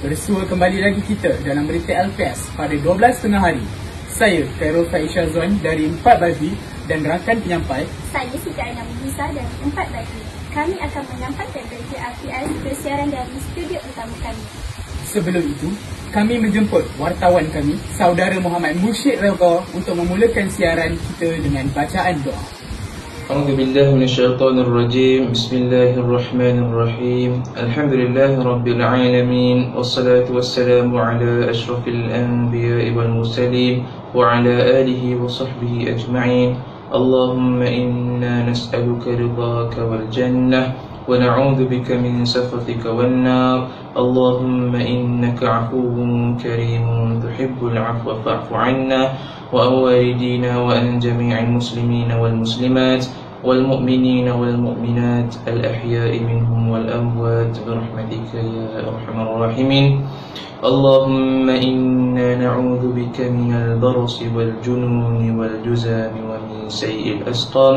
Bersua kembali lagi kita dalam berita LPS pada 12 tengah hari. Saya, Khairul Faisha Zuan dari 4 Bagi dan rakan penyampai. Saya Siti Aina Musa dari 4 Bagi. Kami akan menyampaikan berita LPS bersiaran dari studio utama kami. Sebelum itu, kami menjemput wartawan kami, Saudara Muhammad Mursyid Redha untuk memulakan siaran kita dengan bacaan doa. أعوذ بالله من الشيطان الرجيم بسم الله الرحمن الرحيم الحمد لله رب العالمين والصلاة والسلام على أشرف الأنبياء والمرسلين وعلى آله وصحبه أجمعين اللهم إنا نسألك رضاك والجنة ونعوذ بك من سخطك والنار اللهم إنك عفو كريم تحب العفو فاعف عنا وعن والدينا وعن جميع المسلمين والمسلمات والمؤمنين والمؤمنات الأحياء منهم والأموات برحمتك يا أرحم الراحمين اللهم إنا نعوذ بك من البرص والجنون والجزام ومن سيء الأسقام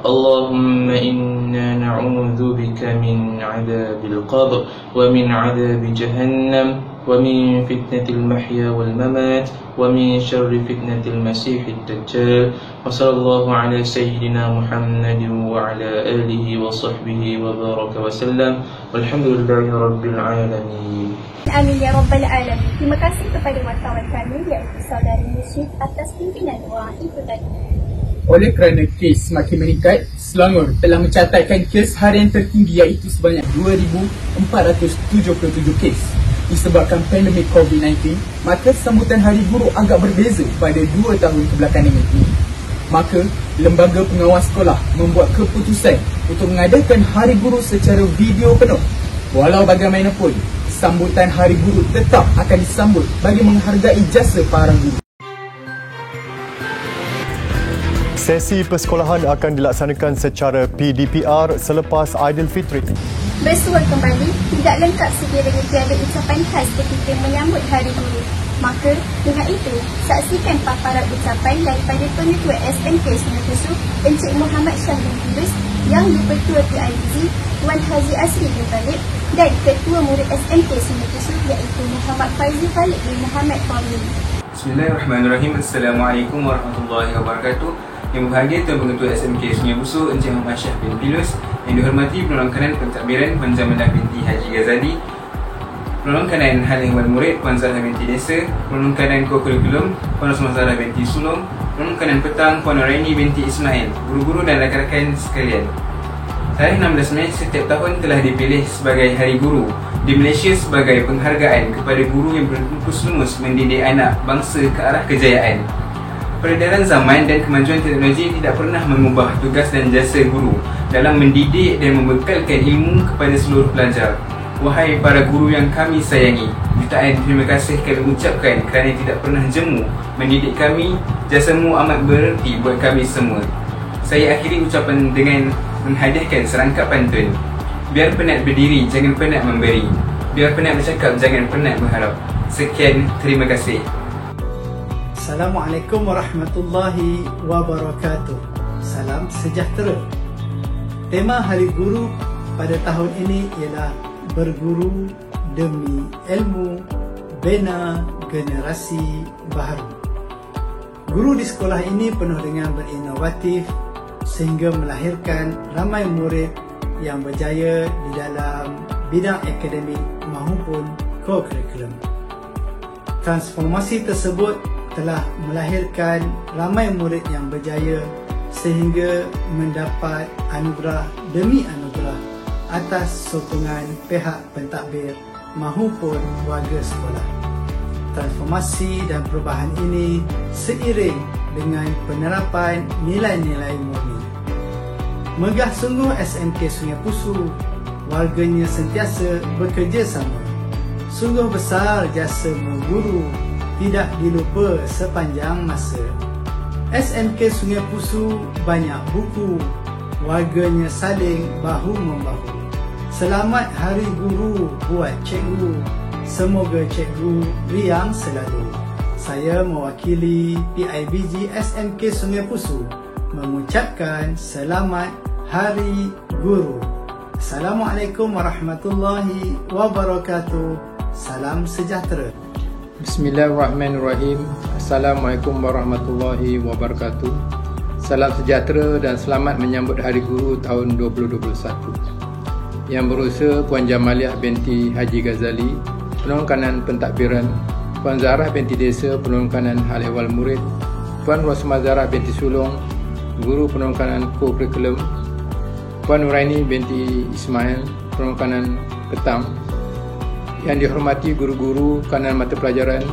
اللهم إنا نعوذ بك من عذاب القبر ومن عذاب جهنم ومن فتنة المحيا والممات ومن شر فتنة المسيح الدجال وصلى الله على سيدنا محمد وعلى آله وصحبه وبارك وسلم والحمد لله رب العالمين. Amin ya Rabbal Alamin. Terima kasih kepada wartawan kami iaitu Saudara Mursyid atas pimpinan doa itu tadi. Oleh kerana kes semakin meningkat, Selangor telah mencatatkan kes harian tertinggi iaitu sebanyak 2,477 kes. Disebabkan pandemik COVID-19, maka sambutan Hari Guru agak berbeza pada 2 tahun kebelakangan ini. Maka, Lembaga Pengawas Sekolah membuat keputusan untuk mengadakan Hari Guru secara video penuh. Walau bagaimanapun, sambutan Hari Guru tetap akan disambut bagi menghargai jasa para guru. Sesi persekolahan akan dilaksanakan secara PDPR selepas Aidilfitri. Bersua kembali, tidak lengkap sekiranya tiada ucapan khas ketika menyambut Hari Guru. Maka, dengan itu, saksikan paparan ucapan daripada Pengetua SMK Sungai Pusu, Encik Muhammad Shah bin Idris, yang di-Ketua PIBG, Tuan Haji Asri bin Talib, dan Ketua Murid SMK Sungai Pusu iaitu Muhammad Faizi Khalid bin Muhammad Fawzi. Bismillahirrahmanirrahim. Assalamualaikum warahmatullahi wabarakatuh. Yang berbahagia Tuan Pengetua SMK Sungai Pusu Encik Muhammad Shah bin Idris, yang dihormati Penolong Kanan Pentadbiran Puan Jamilah binti Haji Ghazali, Penolong Kanan Hal Ehwal Murid Puan Zahra binti Desa, Penolong Kanan Kurikulum Puan Rosmah Zahra binti Sulong, Penolong Kanan Petang Puan Noraini binti Ismail, guru-guru dan rakan-rakan sekalian. Tarikh 16 Mei setiap tahun telah dipilih sebagai Hari Guru di Malaysia sebagai penghargaan kepada guru yang berfokus lumus mendidik anak bangsa ke arah kejayaan. Peredaran zaman dan kemajuan teknologi tidak pernah mengubah tugas dan jasa guru dalam mendidik dan membekalkan ilmu kepada seluruh pelajar. Wahai para guru yang kami sayangi, jutaan terima kasih kami ucapkan kerana tidak pernah jemu mendidik kami. Jasamu amat bererti buat kami semua. Saya akhiri ucapan dengan menghadiahkan serangkap pantun. Biar penat berdiri, jangan penat memberi. Biar penat bercakap, jangan penat berharap. Sekian, terima kasih. Assalamualaikum warahmatullahi wabarakatuh. Salam sejahtera. Tema Hari Guru pada tahun ini ialah berguru demi ilmu, bina generasi baharu. Guru di sekolah ini penuh dengan berinovatif sehingga melahirkan ramai murid yang berjaya di dalam bidang akademik maupun co-curriculum. Transformasi tersebut telah melahirkan ramai murid yang berjaya sehingga mendapat anugerah demi anugerah atas sokongan pihak pentadbir maupun warga sekolah. Transformasi dan perubahan ini seiring dengan penerapan nilai-nilai murni. Megah sungguh SMK Sungai Pusu, warganya sentiasa bekerjasama. Sungguh besar jasa guru, tidak dilupa sepanjang masa. SMK Sungai Pusu banyak buku, warganya saling bahu-membahu. Selamat Hari Guru buat cikgu, semoga cikgu riang selalu. Saya mewakili PIBG SMK Sungai Pusu mengucapkan Selamat Hari Guru. Assalamualaikum warahmatullahi wabarakatuh. Salam sejahtera. Bismillahirrahmanirrahim. Assalamualaikum warahmatullahi wabarakatuh. Salam sejahtera dan selamat menyambut Hari Guru tahun 2021. Yang berusaha Puan Jamaliah binti Haji Ghazali, penolong kanan pentadbiran, Puan Zarah binti Desa, penolong kanan hal ehwal murid, Puan Rosmazarah binti Sulong, guru penolong kanan co-curriculum, Puan Nuraini binti Ismail, penolong kanan Ketam. Yang dihormati guru-guru kanan mata pelajaran,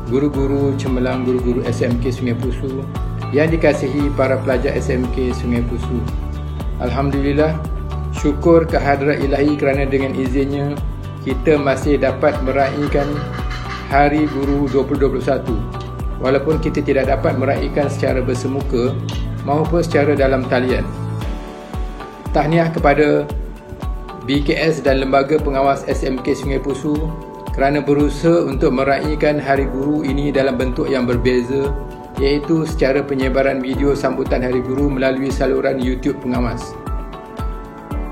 guru-guru cemerlang, guru-guru SMK Sungai Pusu, yang dikasihi para pelajar SMK Sungai Pusu. Alhamdulillah, syukur kehadrat ilahi kerana dengan izinnya kita masih dapat meraihkan Hari Guru 2021 walaupun kita tidak dapat meraihkan secara bersemuka maupun secara dalam talian. Tahniah kepada BKS dan Lembaga Pengawas SMK Sungai Pusu kerana berusaha untuk meraihkan Hari Guru ini dalam bentuk yang berbeza, iaitu secara penyebaran video sambutan Hari Guru melalui saluran YouTube pengawas.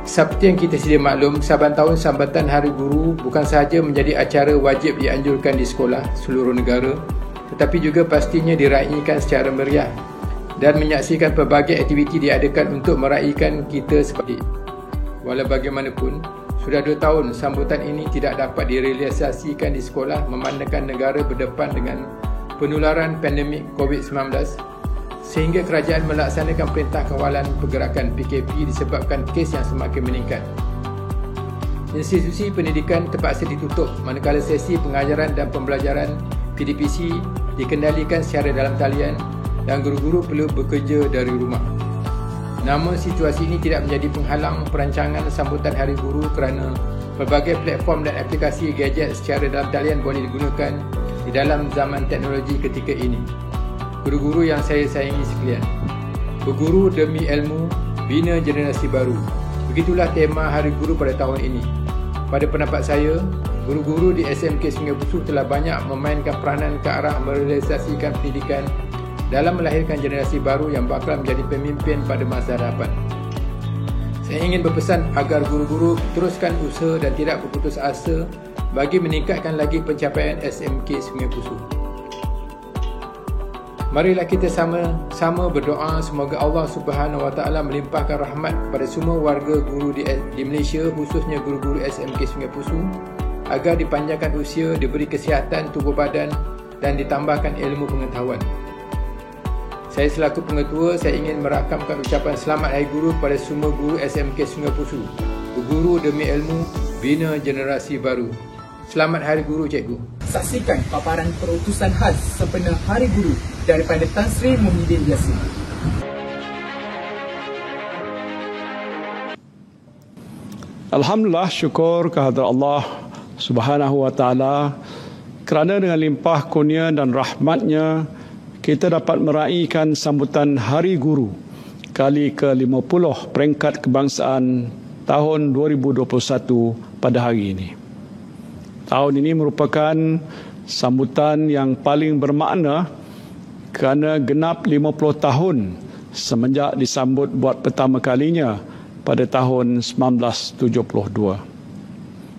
Seperti yang kita sedia maklum, saban tahun sambatan Hari Guru bukan sahaja menjadi acara wajib dianjurkan di sekolah seluruh negara, tetapi juga pastinya diraihkan secara meriah dan menyaksikan pelbagai aktiviti diadakan untuk meraihkan kita seperti. Walau bagaimanapun, sudah 2 tahun sambutan ini tidak dapat direalisasikan di sekolah memandangkan negara berdepan dengan penularan pandemik COVID-19, sehingga kerajaan melaksanakan perintah kawalan pergerakan PKP disebabkan kes yang semakin meningkat. Institusi pendidikan terpaksa ditutup manakala sesi pengajaran dan pembelajaran PDPC dikendalikan secara dalam talian dan guru-guru perlu bekerja dari rumah. Namun situasi ini tidak menjadi penghalang perancangan sambutan Hari Guru kerana pelbagai platform dan aplikasi gadget secara dalam talian boleh digunakan di dalam zaman teknologi ketika ini. Guru-guru yang saya sayangi sekalian, berguru demi ilmu, bina generasi baru. Begitulah tema Hari Guru pada tahun ini. Pada pendapat saya, guru-guru di SMK Sungai Pusu telah banyak memainkan peranan ke arah merealisasikan pendidikan dalam melahirkan generasi baru yang bakal menjadi pemimpin pada masa hadapan. Saya ingin berpesan agar guru-guru teruskan usaha dan tidak berputus asa bagi meningkatkan lagi pencapaian SMK Sungai Pusu. Marilah kita sama-sama berdoa semoga Allah Subhanahu Wa Taala melimpahkan rahmat pada semua warga guru di Malaysia, khususnya guru-guru SMK Sungai Pusu, agar dipanjangkan usia, diberi kesihatan tubuh badan dan ditambahkan ilmu pengetahuan. Saya selaku pengetua, saya ingin merakamkan ucapan selamat Hari Guru pada semua guru SMK Sungai Pusu. Berguru demi ilmu, bina generasi baru. Selamat Hari Guru, Cikgu. Saksikan paparan perutusan khas sempena Hari Guru daripada Tan Sri Muhyiddin Yassin. Alhamdulillah, syukur kehadrat Allah Subhanahu Wa Taala kerana dengan limpah kurnia dan rahmatnya kita dapat meraihkan sambutan Hari Guru kali ke-50 peringkat kebangsaan tahun 2021 pada hari ini. Tahun ini merupakan sambutan yang paling bermakna kerana genap 50 tahun semenjak disambut buat pertama kalinya pada tahun 1972.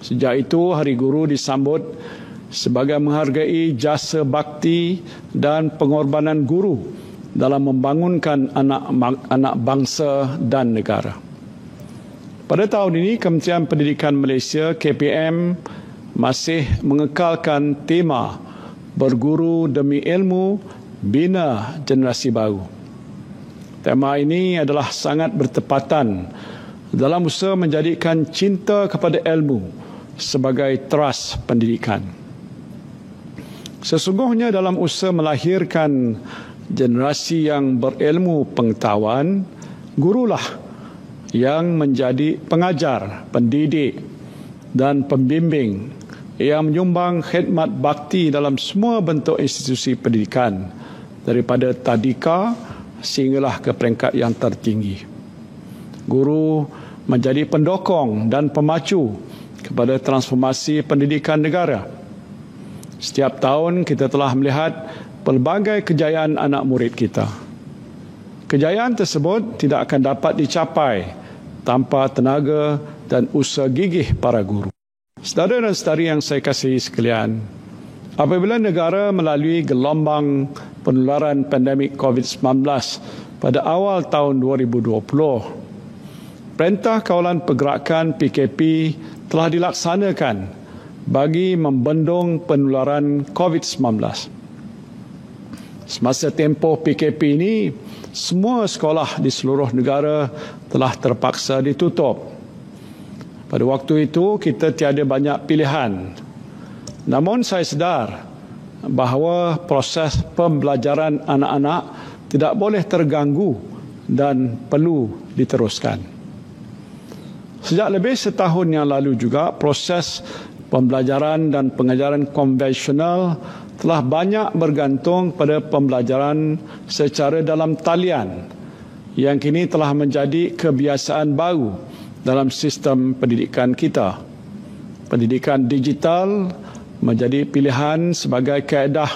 Sejak itu, Hari Guru disambut sebagai menghargai jasa bakti dan pengorbanan guru dalam membangunkan anak bangsa dan negara. Pada tahun ini, Kementerian Pendidikan Malaysia KPM masih mengekalkan tema berguru demi ilmu, bina generasi baru. Tema ini adalah sangat bertepatan dalam usaha menjadikan cinta kepada ilmu sebagai teras pendidikan. Sesungguhnya dalam usaha melahirkan generasi yang berilmu pengetahuan, gurulah yang menjadi pengajar, pendidik dan pembimbing yang menyumbang khidmat bakti dalam semua bentuk institusi pendidikan daripada tadika sehinggalah ke peringkat yang tertinggi. Guru menjadi pendokong dan pemacu kepada transformasi pendidikan negara. Setiap tahun kita telah melihat pelbagai kejayaan anak murid kita. Kejayaan tersebut tidak akan dapat dicapai tanpa tenaga dan usaha gigih para guru. Saudara dan saudari yang saya kasihi sekalian, apabila negara melalui gelombang penularan pandemik COVID-19 pada awal tahun 2020, Perintah Kawalan Pergerakan PKP telah dilaksanakan bagi membendung penularan COVID-19. Semasa tempoh PKP ini, semua sekolah di seluruh negara telah terpaksa ditutup. Pada waktu itu, kita tiada banyak pilihan. Namun saya sedar bahawa proses pembelajaran anak-anak tidak boleh terganggu dan perlu diteruskan. Sejak lebih setahun yang lalu juga, proses pembelajaran dan pengajaran konvensional telah banyak bergantung pada pembelajaran secara dalam talian yang kini telah menjadi kebiasaan baru dalam sistem pendidikan kita. Pendidikan digital menjadi pilihan sebagai kaedah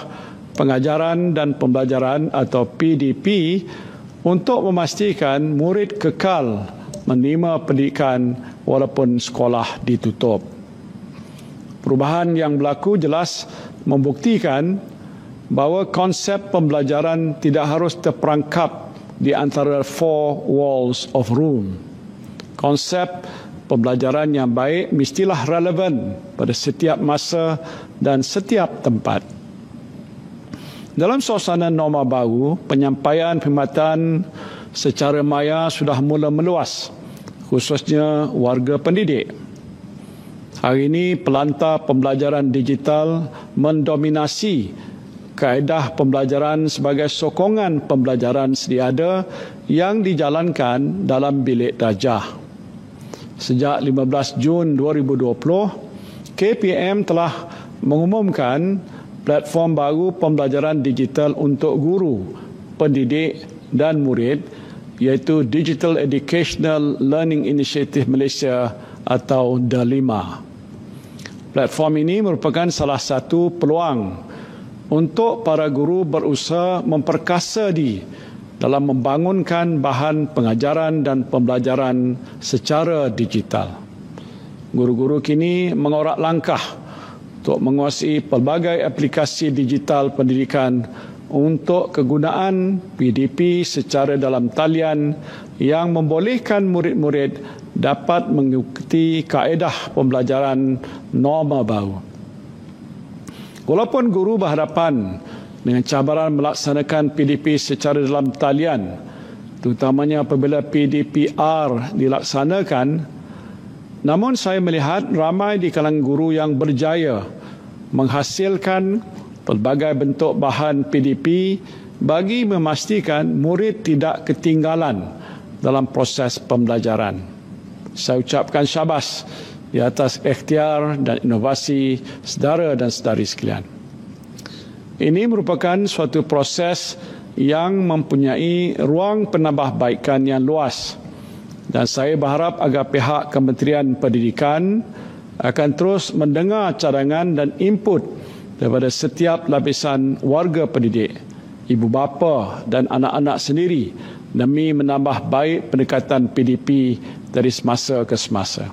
pengajaran dan pembelajaran atau PDP untuk memastikan murid kekal menerima pendidikan walaupun sekolah ditutup. Perubahan yang berlaku jelas membuktikan bahawa konsep pembelajaran tidak harus terperangkap di antara four walls of room. Konsep pembelajaran yang baik mestilah relevan pada setiap masa dan setiap tempat. Dalam suasana norma baru, penyampaian perkhidmatan secara maya sudah mula meluas, khususnya warga pendidik. Hari ini, pelantar pembelajaran digital mendominasi kaedah pembelajaran sebagai sokongan pembelajaran sedia ada yang dijalankan dalam bilik darjah. Sejak 15 Jun 2020, KPM telah mengumumkan platform baru pembelajaran digital untuk guru, pendidik dan murid, iaitu Digital Educational Learning Initiative Malaysia atau DELIMA. Platform ini merupakan salah satu peluang untuk para guru berusaha memperkasa diri dalam membangunkan bahan pengajaran dan pembelajaran secara digital. Guru-guru kini mengorak langkah untuk menguasai pelbagai aplikasi digital pendidikan untuk kegunaan PDP secara dalam talian yang membolehkan murid-murid dapat mengikuti kaedah pembelajaran norma baru. Walaupun guru berhadapan dengan cabaran melaksanakan PDP secara dalam talian, terutamanya apabila PDPR dilaksanakan, namun saya melihat ramai di kalangan guru yang berjaya menghasilkan pelbagai bentuk bahan PDP bagi memastikan murid tidak ketinggalan dalam proses pembelajaran. Saya ucapkan syabas di atas ikhtiar dan inovasi saudara dan saudari sekalian. Ini merupakan suatu proses yang mempunyai ruang penambahbaikan yang luas dan saya berharap agar pihak Kementerian Pendidikan akan terus mendengar cadangan dan input daripada setiap lapisan warga pendidik, ibu bapa dan anak-anak sendiri demi menambah baik pendekatan PDP dari semasa ke semasa.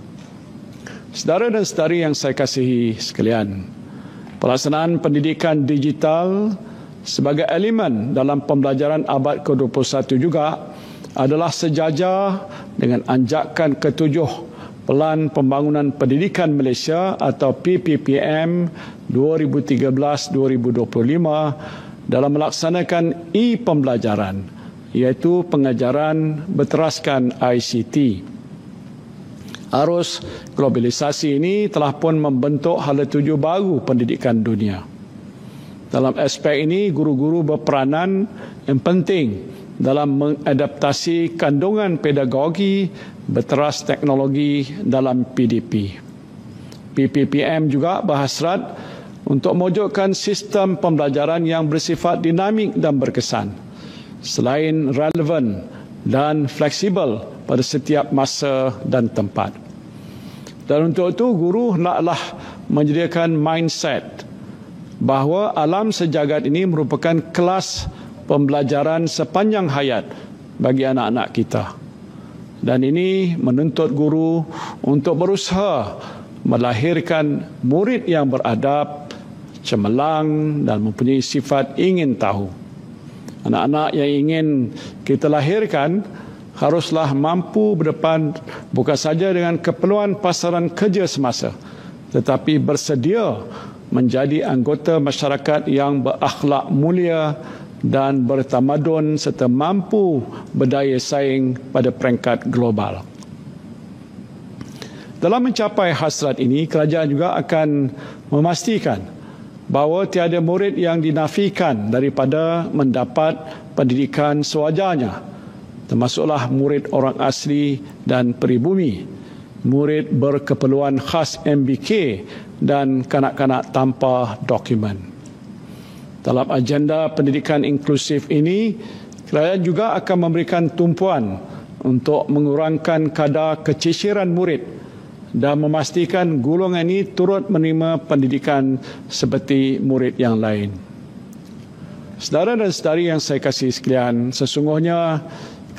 Saudara dan saudari yang saya kasihi sekalian, pelaksanaan pendidikan digital sebagai elemen dalam pembelajaran abad ke-21 juga adalah sejajar dengan anjakan ke-7 Pelan Pembangunan Pendidikan Malaysia atau PPPM 2013-2025 dalam melaksanakan e-pembelajaran, iaitu pengajaran berteraskan ICT. Arus globalisasi ini telah pun membentuk hala tuju baru pendidikan dunia. Dalam aspek ini, guru-guru berperanan yang penting dalam mengadaptasi kandungan pedagogi berteras teknologi dalam PDP. PPPM juga berhasrat untuk mewujudkan sistem pembelajaran yang bersifat dinamik dan berkesan, selain relevan dan fleksibel pada setiap masa dan tempat. Dan untuk itu, guru hendaklah menyediakan mindset bahawa alam sejagat ini merupakan kelas pembelajaran sepanjang hayat bagi anak-anak kita. Dan ini menuntut guru untuk berusaha melahirkan murid yang beradab, cemerlang dan mempunyai sifat ingin tahu. Anak-anak yang ingin kita lahirkan haruslah mampu berdepan bukan saja dengan keperluan pasaran kerja semasa, tetapi bersedia menjadi anggota masyarakat yang berakhlak mulia dan bertamadun serta mampu berdaya saing pada peringkat global. Dalam mencapai hasrat ini, kerajaan juga akan memastikan bahawa tiada murid yang dinafikan daripada mendapat pendidikan sewajarnya, termasuklah murid orang asli dan peribumi, murid berkeperluan khas MBK dan kanak-kanak tanpa dokumen. Dalam agenda pendidikan inklusif ini, kerajaan juga akan memberikan tumpuan untuk mengurangkan kadar keciciran murid dan memastikan golongan ini turut menerima pendidikan seperti murid yang lain. Saudara dan saudari yang saya kasih sekalian, sesungguhnya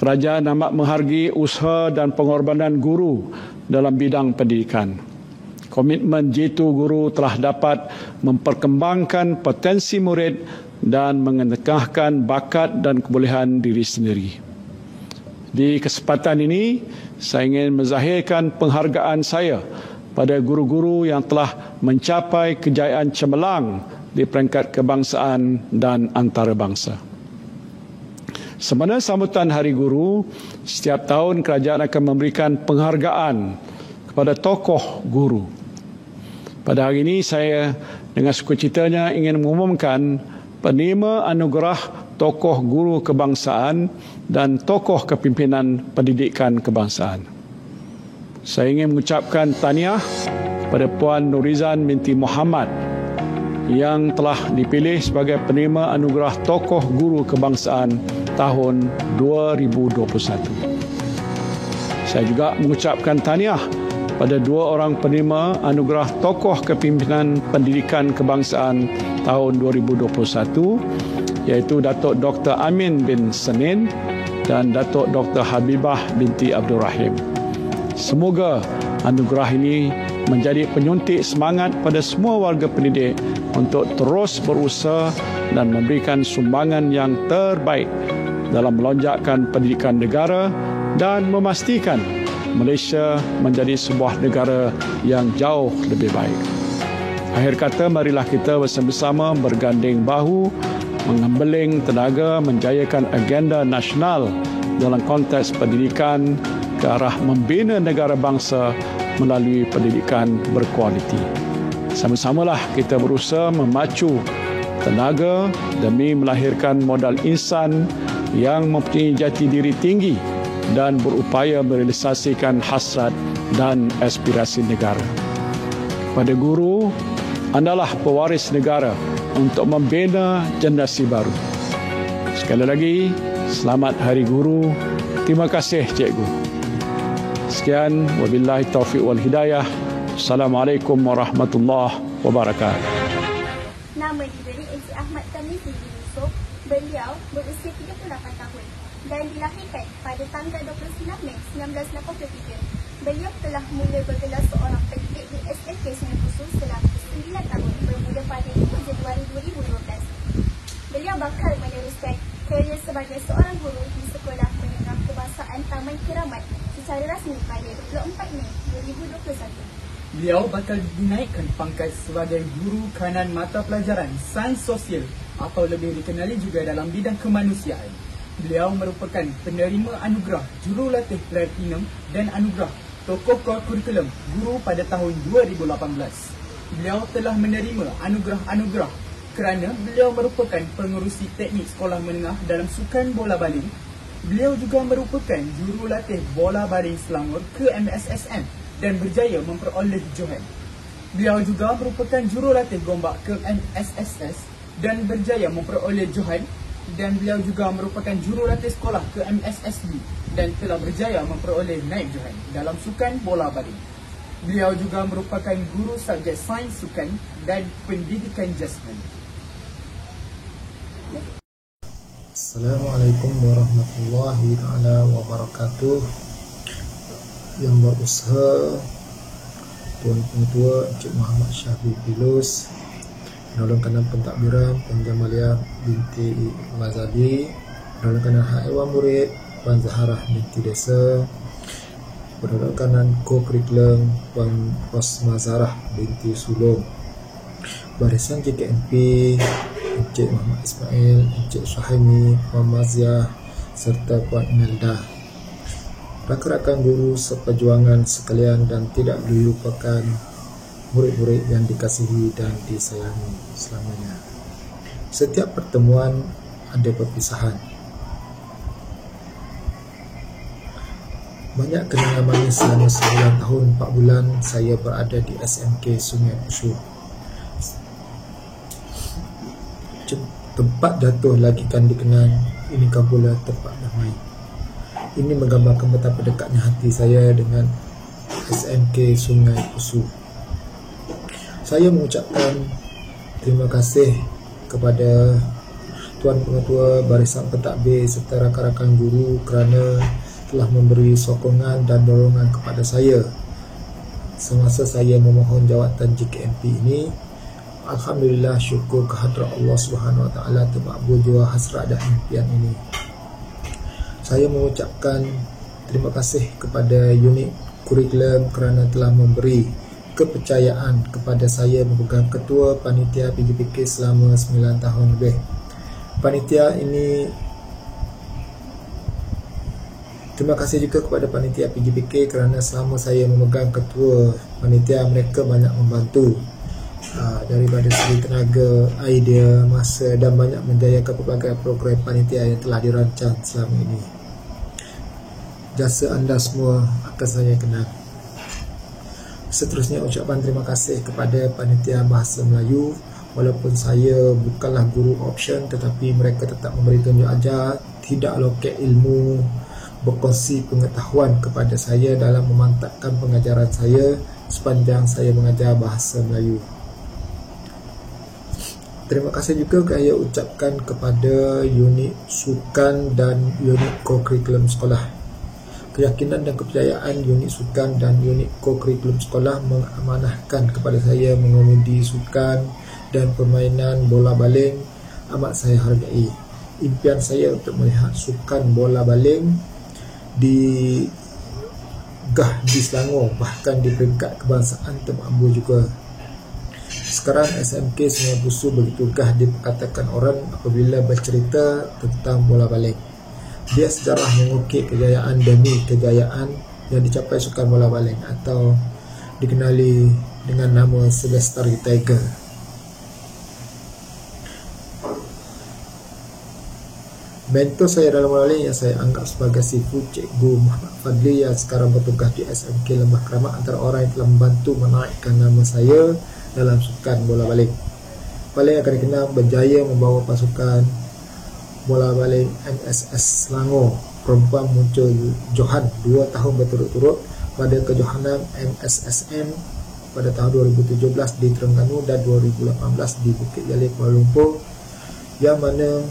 kerajaan amat menghargai usaha dan pengorbanan guru dalam bidang pendidikan. Komitmen jitu guru telah dapat memperkembangkan potensi murid dan mengetengahkan bakat dan kebolehan diri sendiri. Di kesempatan ini, saya ingin menzahirkan penghargaan saya pada guru-guru yang telah mencapai kejayaan cemerlang di peringkat kebangsaan dan antarabangsa. Semasa sambutan Hari Guru, setiap tahun kerajaan akan memberikan penghargaan kepada tokoh guru. Pada hari ini saya dengan sukacitanya ingin mengumumkan penerima anugerah tokoh guru kebangsaan dan tokoh kepimpinan pendidikan kebangsaan. Saya ingin mengucapkan tahniah kepada Puan Nurizan binti Muhammad yang telah dipilih sebagai penerima anugerah tokoh guru kebangsaan tahun 2021. Saya juga mengucapkan tahniah pada dua orang penerima anugerah tokoh kepimpinan pendidikan kebangsaan tahun 2021, iaitu Datuk Dr. Amin bin Senin dan Datuk Dr. Habibah binti Abdul Rahim. Semoga anugerah ini menjadi penyuntik semangat pada semua warga pendidik untuk terus berusaha dan memberikan sumbangan yang terbaik dalam melonjakkan pendidikan negara dan memastikan Malaysia menjadi sebuah negara yang jauh lebih baik. Akhir kata, marilah kita bersama-sama berganding bahu, mengembeling tenaga menjayakan agenda nasional dalam konteks pendidikan ke arah membina negara bangsa melalui pendidikan berkualiti. Sama-samalah kita berusaha memacu tenaga demi melahirkan modal insan yang mempunyai jati diri tinggi dan berupaya merealisasikan hasrat dan aspirasi negara. Pada guru, andalah pewaris negara untuk membina generasi baru. Sekali lagi, selamat Hari Guru. Terima kasih Cikgu. Sekian, wabillahi taufiq wal hidayah. Assalamualaikum warahmatullahi wabarakatuh. Nama diberi Encik Ahmad Tamizi Yusof. Beliau berusia 38 tahun dan dilahirkan pada tanggal 29 Mei 1983. Beliau telah mula bergelar seorang pendidik di SMK Sungai Busu selama 9 tahun bermula pada 2 Januari 2012. Beliau bakal meneruskan kerjaya sebagai seorang guru di Sekolah Menengah Kebangsaan Taman Keramat secara rasmi pada 24 Mei 2021. Beliau bakal dinaikkan pangkat sebagai guru kanan mata pelajaran sains sosial atau lebih dikenali juga dalam bidang kemanusiaan. Beliau merupakan penerima anugerah Jurulatih Platinum dan anugerah Tokoh Kurikulum Guru pada tahun 2018. Beliau telah menerima anugerah-anugerah kerana beliau merupakan pengerusi teknik sekolah menengah dalam sukan bola baling. Beliau juga merupakan jurulatih bola baling Selangor ke MSSM dan berjaya memperoleh Johan. Beliau juga merupakan jurulatih gombak ke MSSS dan berjaya memperoleh Johan, dan beliau juga merupakan jurulatih sekolah ke MSSB dan telah berjaya memperoleh naib Johan dalam sukan bola baling. Beliau juga merupakan guru subjek sains sukan dan pendidikan jasmani. Assalamualaikum warahmatullahi wabarakatuh. Yang berusaha Tuan Pengetua Encik Muhammad Syahri Pilus, Penolong Kanan Pentadbiran Puan Jamalia binti Mazali, Penolong Kanan Hak Ewan Murid Puan Zaharah binti Desa, Penolong Kanan Co-Curriculum Puan Rosma Zarah binti Sulong, Barisan JKMP Encik Muhammad Ismail, Encik Syahimi, Puan Maziah serta Puan Imelda. Rakan-rakan guru seperjuangan sekalian dan tidak dilupakan murid-murid yang dikasihi dan disayangi selamanya. Setiap pertemuan ada perpisahan. Banyak kenangan manis selama 9 tahun 4 bulan saya berada di SMK Sungai Pusu. Tempat jatuh lagi kan dikenal, ini kan pula tempat damai. Ini menggambarkan betapa dekatnya hati saya dengan SMK Sungai Pusu. Saya mengucapkan terima kasih kepada Tuan Pengetua, Barisan Pentadbir serta rakan-rakan guru kerana telah memberi sokongan dan dorongan kepada saya semasa saya memohon jawatan JKMP ini. Alhamdulillah, syukur kehadrat Allah Subhanahu Wa Taala termakbul jua hasrat dan impian ini. Saya mengucapkan terima kasih kepada unit kurikulum kerana telah memberi kepercayaan kepada saya memegang ketua panitia PGPK selama 9 tahun lebih. Panitia ini, terima kasih juga kepada panitia PGPK kerana selama saya memegang ketua panitia, mereka banyak membantu daripada segi tenaga, idea, masa dan banyak menjayakan pelbagai program panitia yang telah dirancang selama ini. Jasa anda semua akan saya kenal. Seterusnya, ucapan terima kasih kepada panitia Bahasa Melayu. Walaupun saya bukanlah guru option, tetapi mereka tetap memberi tunjuk ajar, tidak loket ilmu, berkongsi pengetahuan kepada saya dalam memantapkan pengajaran saya sepanjang saya mengajar Bahasa Melayu. Terima kasih juga saya ucapkan kepada unit sukan dan unit co-curriculum sekolah. Keyakinan dan kepercayaan unit sukan dan unit co-curriculum sekolah mengamanahkan kepada saya mengemudi sukan dan permainan bola baling amat saya hargai. Impian saya untuk melihat sukan bola baling digah di Selangor, bahkan di peringkat kebangsaan termakbul juga. Sekarang SMK Sungai Pusu begitu gah diperkatakan orang apabila bercerita tentang bola baling. Dia sejarah mengukir kejayaan demi kejayaan yang dicapai sukan bola baling atau dikenali dengan nama Celestari Tiger. Mentor saya dalam bola baling yang saya anggap sebagai sifu Cikgu Muhammad Fadli yang sekarang bertugas di SMK Lembah Keramat antara orang yang telah membantu menaikkan nama saya dalam sukan bola baling. Paling akan dikenal berjaya membawa pasukan bola baling MSS Selangor perempuan muncul Johan 2 tahun berturut-turut pada kejohanan MSSM pada tahun 2017 di Terengganu dan 2018 di Bukit Jalil Kuala Lumpur, yang mana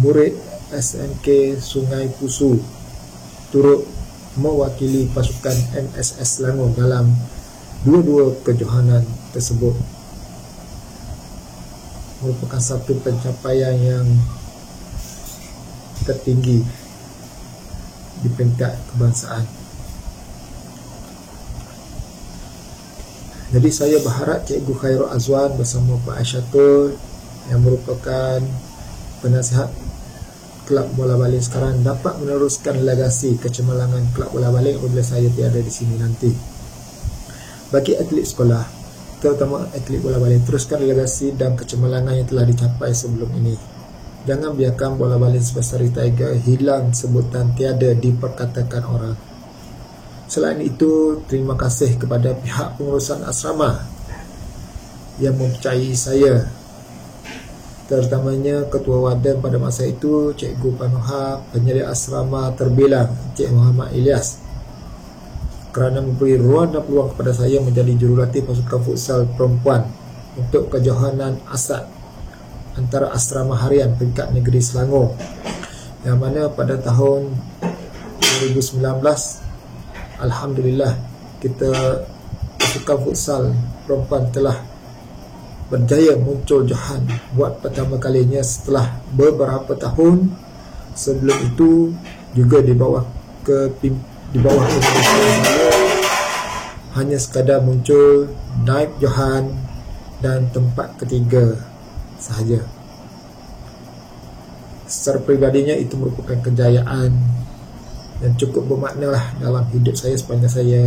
murid SMK Sungai Pusu turut mewakili pasukan MSS Selangor dalam dua-dua kejohanan tersebut. Merupakan satu pencapaian yang tertinggi di peringkat kebangsaan. Jadi saya berharap Cikgu Khairul Azwan bersama Pak Aisyatul yang merupakan penasihat kelab bola baling sekarang dapat meneruskan legasi kecemerlangan kelab bola baling apabila saya tiada di sini nanti. Bagi atlet sekolah, terutama atlet bola baling, teruskan legasi dan kecemerlangan yang telah dicapai sebelum ini. Jangan biarkan bola baling Celestari Tiger hilang sebutan tiada diperkatakan orang. Selain itu, terima kasih kepada pihak pengurusan asrama yang mempercayai saya, terutamanya Ketua Warden pada masa itu, Cikgu Panoha, penyedia asrama terbilang Cik Muhammad Ilyas, kerana memberi ruang dan peluang kepada saya menjadi jurulatih pasukan futsal perempuan untuk kejohanan Asad antara asrama harian peringkat negeri Selangor, yang mana pada tahun 2019 Alhamdulillah kita pasukan futsal perempuan telah berjaya muncul Johan buat pertama kalinya setelah beberapa tahun sebelum itu, juga di bawah kepimpinan saya hanya sekadar muncul naib Johan dan tempat ketiga sahaja. Secara peribadinya itu merupakan kejayaan yang cukup bermakna lah dalam hidup saya sepanjang saya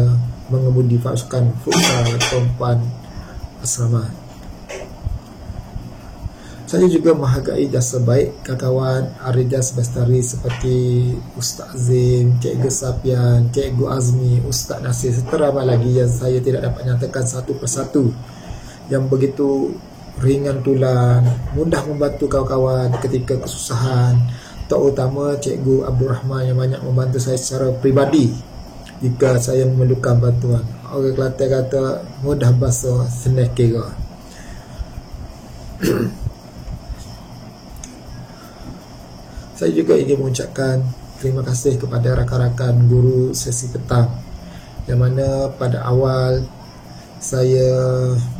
mengemudi pasukan futsal perempuan asrama. Saya juga menghargai jasa baik kawan-kawan Arijas Bestari seperti Ustaz Azim, Cikgu Sapian, Cikgu Azmi, Ustaz Nasir serta ramai lagi yang saya tidak dapat nyatakan satu persatu, yang begitu ringan tulang, mudah membantu kawan-kawan ketika kesusahan, terutama Cikgu Abdul Rahman yang banyak membantu saya secara pribadi jika saya memerlukan bantuan. Orang Kelantan kata mudah basuh senang kira. Saya juga ingin mengucapkan terima kasih kepada rakan-rakan guru sesi petang yang mana pada awal saya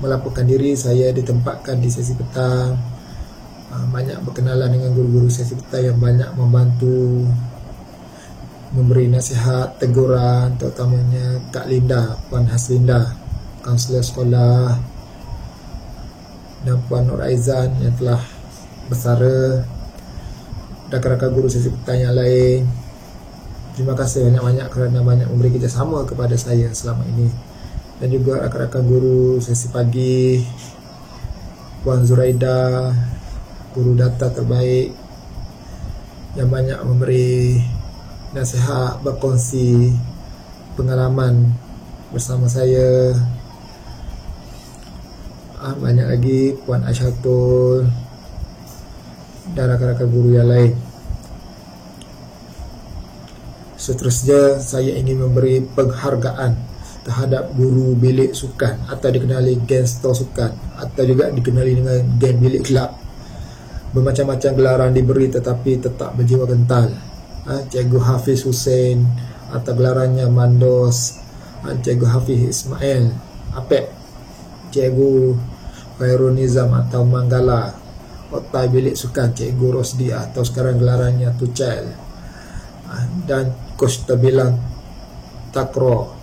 melaporkan diri, saya ditempatkan di sesi petang, banyak berkenalan dengan guru-guru sesi petang yang banyak membantu, memberi nasihat, teguran, terutamanya Kak Linda, Puan Haslinda, kaunselor sekolah, dan Puan Nur Aizan yang telah bersara, rakan-rakan guru sesi petang yang lain. Terima kasih banyak-banyak kerana banyak memberi kerjasama kepada saya selama ini. Dan juga rakan-rakan guru sesi pagi, Puan Zuraida, guru data terbaik yang banyak memberi nasihat, berkongsi pengalaman bersama saya. Banyak lagi Puan Aisyatul dan rakan-rakan guru yang lain. Seterusnya saya ingin memberi penghargaan terhadap guru bilik sukan atau dikenali geng stor sukan atau juga dikenali dengan geng bilik kelab. Bermacam-macam gelaran diberi tetapi tetap berjiwa kental. Cikgu Hafiz Hussein atau gelarannya Mandos, Cikgu Hafiz Ismail Apek, Cikgu Khairul Nizam atau Manggala, Otai bilik sukan Cikgu Rosdi atau sekarang gelarannya Tucel, dan Coach Tabilan Takro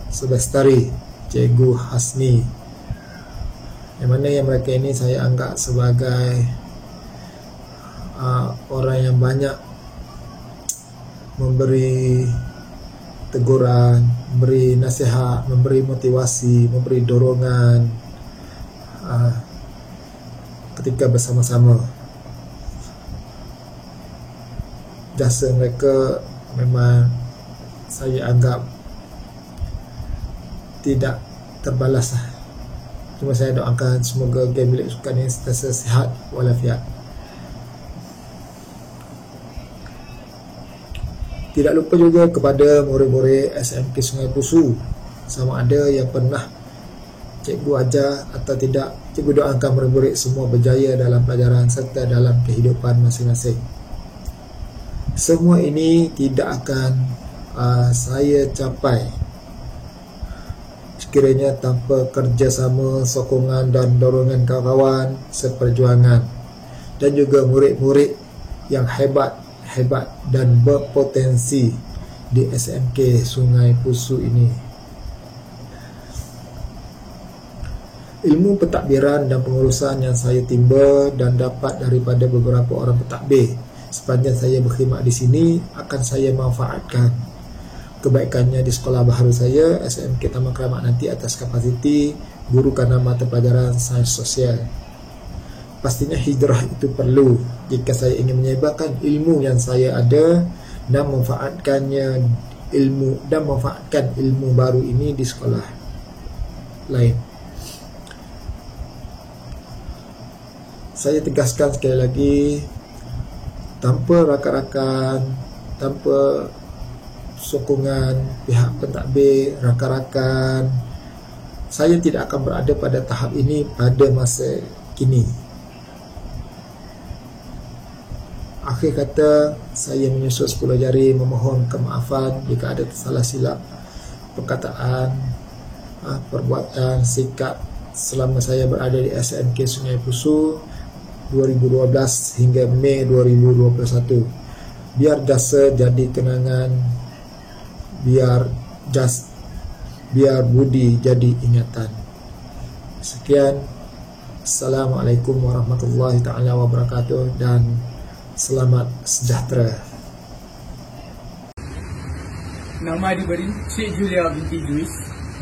Sebestari Cikgu Hasni, yang mana yang mereka ini saya anggap sebagai orang yang banyak memberi teguran, memberi nasihat, memberi motivasi, memberi dorongan ketika bersama-sama. Jasa mereka memang saya anggap tidak terbalas. Cuma saya doakan semoga geng bilik sukan ini sentiasa sihat walafiat. Tidak lupa juga kepada murid-murid SMK Sungai Pusu, sama ada yang pernah cikgu ajar atau tidak, cikgu doakan murid-murid semua berjaya dalam pelajaran serta dalam kehidupan masing-masing. Semua ini tidak akan saya capai sekiranya tanpa kerjasama, sokongan dan dorongan kawan-kawan seperjuangan dan juga murid-murid yang hebat dan berpotensi di SMK Sungai Pusu ini. Ilmu pentadbiran dan pengurusan yang saya timba dan dapat daripada beberapa orang pentadbir sepanjang saya berkhidmat di sini akan saya manfaatkan kebaikannya di sekolah baharu saya SMK Taman Keramat nanti atas kapasiti guru kerana mata pelajaran sains sosial. Pastinya hijrah itu perlu jika saya ingin menyebarkan ilmu yang saya ada dan memanfaatkan ilmu baru ini di sekolah lain. Saya tegaskan sekali lagi, tanpa rakan-rakan, tanpa sokongan pihak pentadbir, rakan-rakan, saya tidak akan berada pada tahap ini pada masa kini. Akhir kata, saya menyusut 10 jari memohon kemaafan jika ada tersalah silap perkataan perbuatan sikap selama saya berada di SMK Sungai Pusu 2012 hingga Mei 2021. Biar jasa jadi kenangan, biar budi jadi ingatan. Sekian. Assalamualaikum warahmatullahi taala wabarakatuh dan selamat sejahtera. Nama diberi Cik Julia binti Juis.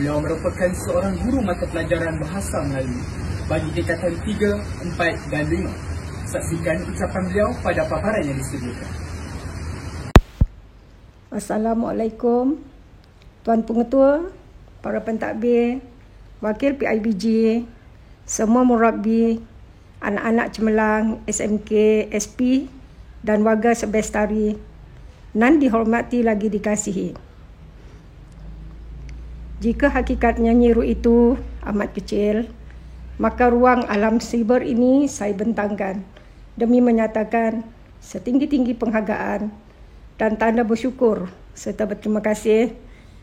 Beliau merupakan seorang guru mata pelajaran Bahasa Melayu bagi tingkatan 3, 4 dan 5. Saksikan ucapan beliau pada paparan yang disediakan. Assalamualaikum Tuan Pengetua, para pentadbir, wakil PIBG, semua murabbi, anak-anak cemerlang SMK SP dan warga Sebestari nan dihormati lagi dikasihi. Jika hakikat nyiru itu amat kecil, maka ruang alam siber ini saya bentangkan demi menyatakan setinggi-tinggi penghargaan dan tanda bersyukur serta berterima kasih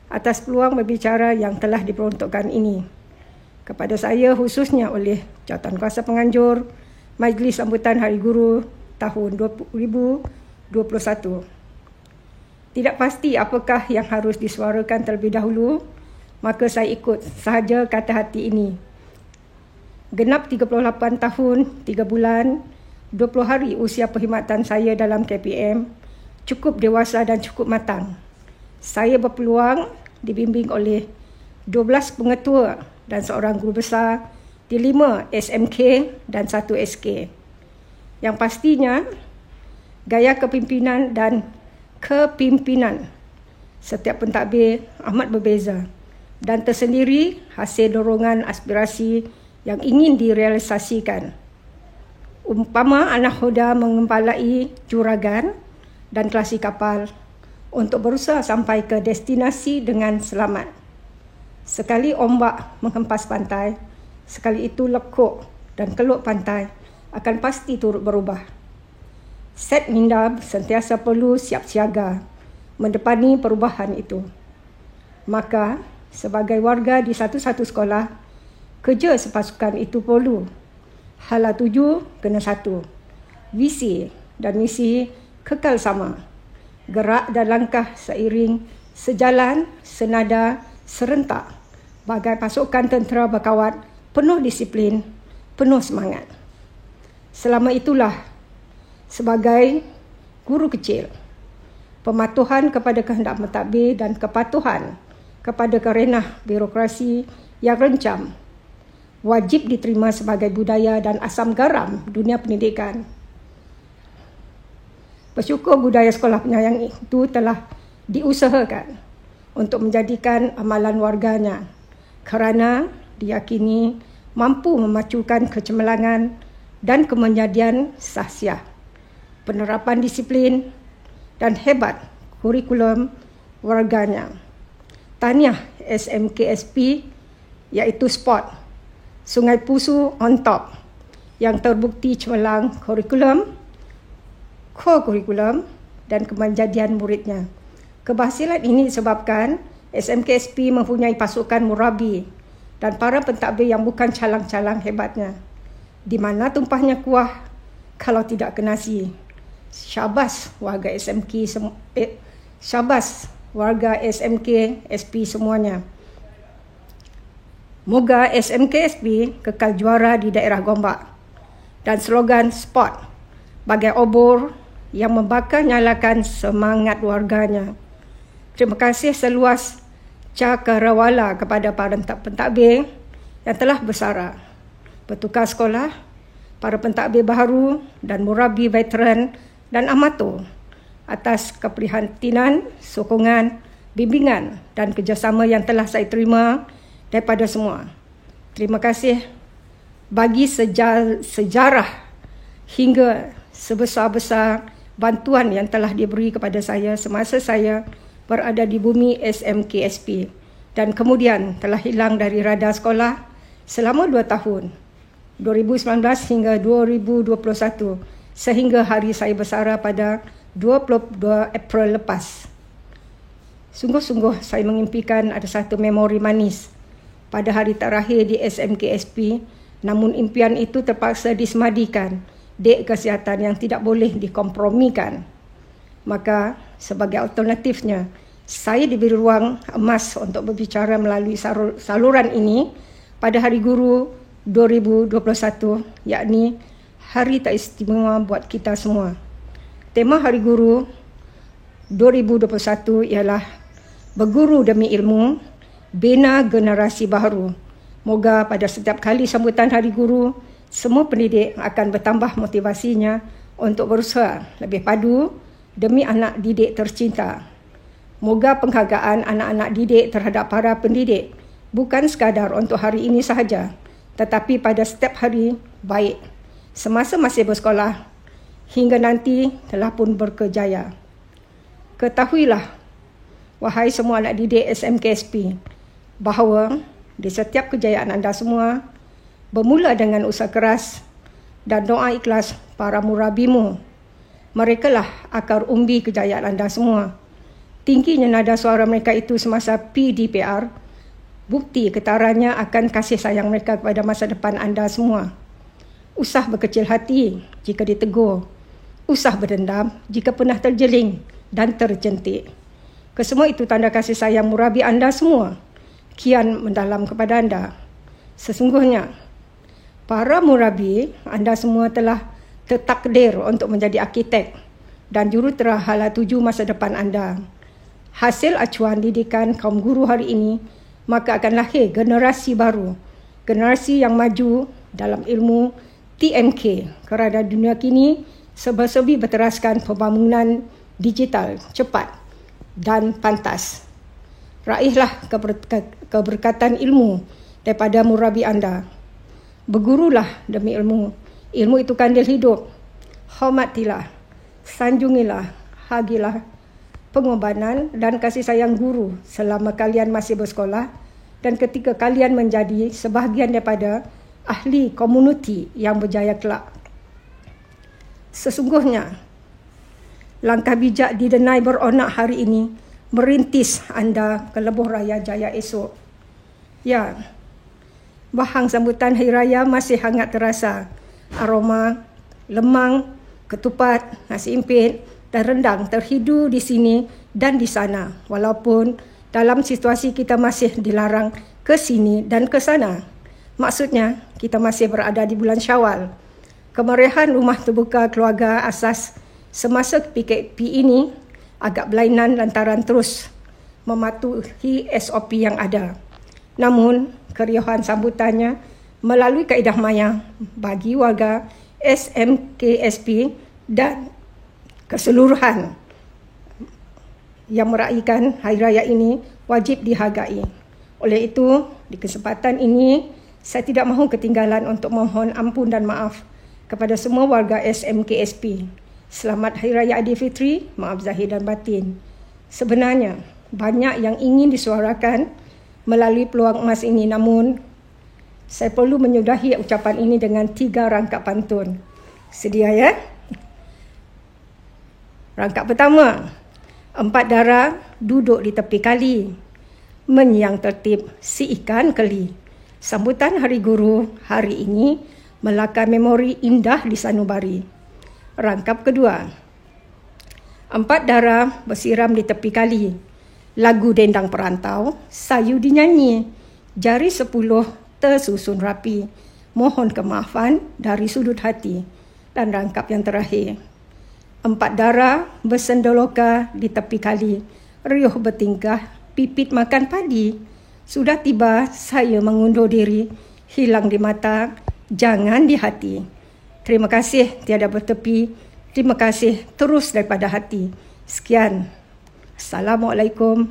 atas peluang berbicara yang telah diperuntukkan ini kepada saya khususnya oleh Jawatankuasa Penganjur Majlis Sambutan Hari Guru tahun 2021. Tidak pasti apakah yang harus disuarakan terlebih dahulu, maka saya ikut sahaja kata hati ini. Genap 38 tahun, 3 bulan, 20 hari usia perkhidmatan saya dalam KPM, cukup dewasa dan cukup matang. Saya berpeluang dibimbing oleh 12 pengetua dan seorang guru besar di 5 SMK dan 1 SK. Yang pastinya, gaya kepimpinan dan kepimpinan setiap pentadbir amat berbeza dan tersendiri hasil dorongan aspirasi yang ingin direalisasikan. Umpama anak hoda mengempalai juragan dan kelasi kapal untuk berusaha sampai ke destinasi dengan selamat. Sekali ombak menghempas pantai, sekali itu lekuk dan keluk pantai akan pasti turut berubah. Set minda sentiasa perlu siap siaga mendepani perubahan itu. Maka, sebagai warga di satu-satu sekolah, kerja sepasukan itu perlu. Hala tuju kena satu. Visi dan misi kekal sama. Gerak dan langkah seiring, sejalan, senada, serentak. Bagai pasukan tentera berkawat, penuh disiplin, penuh semangat. Selama itulah, sebagai guru kecil, pematuhan kepada kehendak mentadbir dan kepatuhan kepada kerenah birokrasi yang rencam wajib diterima sebagai budaya dan asam garam dunia pendidikan. Bersyukur budaya sekolah penyayang itu telah diusahakan untuk menjadikan amalan warganya kerana diyakini mampu memacukan kecemerlangan dan kemenjadian sahsiah, penerapan disiplin dan hebat kurikulum warganya. Tahniah SMKSP iaitu sport Sungai Pusu on top yang terbukti cemerlang kurikulum, co-kurikulum dan kemenjadian muridnya. Keberhasilan ini disebabkan SMKSP mempunyai pasukan murabbi dan para pentadbir yang bukan calang-calang hebatnya. Di mana tumpahnya kuah kalau tidak ke nasi. Syabas warga SMK SP semuanya. Moga SMK SP kekal juara di daerah Gombak dan slogan sport bagai obor yang membakar nyalakan semangat warganya. Terima kasih seluas cakrawala kepada para pentadbir yang telah bersara, bertukar sekolah, para pentadbir baharu dan murabbi veteran dan amatur atas keprihatinan, sokongan, bimbingan dan kerjasama yang telah saya terima daripada semua. Terima kasih bagi sejarah hingga sebesar-besar bantuan yang telah diberi kepada saya semasa saya berada di bumi SMKSP dan kemudian telah hilang dari radar sekolah selama 2 tahun, 2019 hingga 2021, sehingga hari saya bersara pada 22 April lepas. Sungguh-sungguh saya mengimpikan ada satu memori manis pada hari terakhir di SMKSP, namun impian itu terpaksa disemadikan dek kesihatan yang tidak boleh dikompromikan. Maka sebagai alternatifnya, saya diberi ruang emas untuk berbicara melalui saluran ini pada Hari Guru 2021, yakni Hari Tak Istimewa buat kita semua. Tema Hari Guru 2021 ialah Berguru demi ilmu, bina generasi baru. Moga pada setiap kali sambutan Hari Guru, semua pendidik akan bertambah motivasinya untuk berusaha lebih padu demi anak didik tercinta. Moga penghargaan anak-anak didik terhadap para pendidik bukan sekadar untuk hari ini sahaja, tetapi pada setiap hari baik semasa masih bersekolah hingga nanti telah pun berkejaya. Ketahuilah, wahai semua anak didik SMKSP, bahawa di setiap kejayaan anda semua bermula dengan usaha keras dan doa ikhlas para murabimu. Merekalah akar umbi kejayaan anda semua. Tingginya nada suara mereka itu semasa PDPR, bukti ketarannya akan kasih sayang mereka kepada masa depan anda semua. Usah berkecil hati jika ditegur. Usah berdendam jika pernah terjeling dan terjentik. Kesemua itu tanda kasih sayang murabi anda semua kian mendalam kepada anda. Sesungguhnya, para murabi anda semua telah tertakdir untuk menjadi arkitek dan jurutera hala tuju masa depan anda. Hasil acuan didikan kaum guru hari ini, maka akan lahir generasi baru, generasi yang maju dalam ilmu TMK, kerana dunia kini serba-serbi berteraskan pembangunan digital cepat dan pantas. Raihlah keberkatan ilmu daripada murabi anda. Bergurulah demi ilmu. Ilmu itu kandil hidup. Hormatilah, sanjungilah, hagilah pengorbanan dan kasih sayang guru selama kalian masih bersekolah dan ketika kalian menjadi sebahagian daripada ahli komuniti yang berjaya kelak. Sesungguhnya, langkah bijak didenai beronak hari ini merintis anda ke lebuh raya jaya esok. Ya, bahang sambutan Hari Raya masih hangat terasa. Aroma lemang, ketupat, nasi impit dan rendang terhidu di sini dan di sana. Walaupun dalam situasi kita masih dilarang ke sini dan ke sana. Maksudnya, kita masih berada di bulan Syawal. Kemeriahan rumah terbuka keluarga asas semasa PKP ini agak berlainan lantaran terus mematuhi SOP yang ada. Namun, keriuhan sambutannya melalui kaedah maya bagi warga SMKSP dan keseluruhan yang meraihkan Hari Raya ini wajib dihargai. Oleh itu, di kesempatan ini, saya tidak mahu ketinggalan untuk mohon ampun dan maaf kepada semua warga SMKSP. Selamat Hari Raya Aidilfitri, maaf zahir dan batin. Sebenarnya, banyak yang ingin disuarakan melalui peluang emas ini, namun saya perlu menyudahi ucapan ini dengan 3 rangkap pantun. Sedia ya? Rangkap pertama, 4 dara duduk di tepi kali, menyiang tertib si ikan keli. Sambutan Hari Guru hari ini melakar memori indah di sanubari. Rangkap kedua, 4 dara bersiram di tepi kali, lagu dendang perantau sayu dinyanyi, jari 10 tersusun rapi, mohon kemaafan dari sudut hati. Dan rangkap yang terakhir, 4 dara bersendoloka di tepi kali, riuh bertingkah, pipit makan padi. Sudah tiba saya mengundur diri, hilang di mata, jangan di hati. Terima kasih tiada bertepi, terima kasih terus daripada hati. Sekian. Assalamualaikum.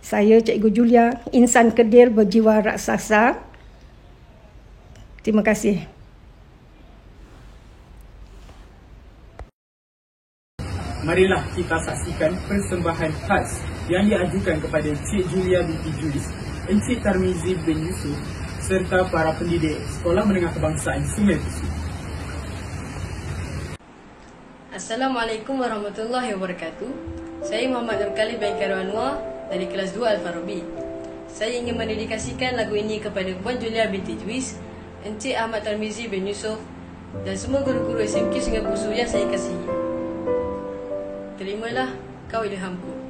Saya Cikgu Julia, insan Kedir berjiwa raksasa. Terima kasih. Marilah kita saksikan persembahan khas yang diajukan kepada Cik Julia binti Julis, Encik Tarmizi bin Yusuf serta para pendidik Sekolah Menengah Kebangsaan Sungai Pusu. Assalamualaikum warahmatullahi wabarakatuh. Saya Muhammad Nurkali bin Karu Anwar dari kelas 2 Al-Farabi. Saya ingin mendedikasikan lagu ini kepada Puan Julia binti Juiz, Encik Ahmad Tarmizi bin Yusof dan semua guru-guru SMK Sungai Busu yang saya kasihi. Terimalah Kau Ilhamku.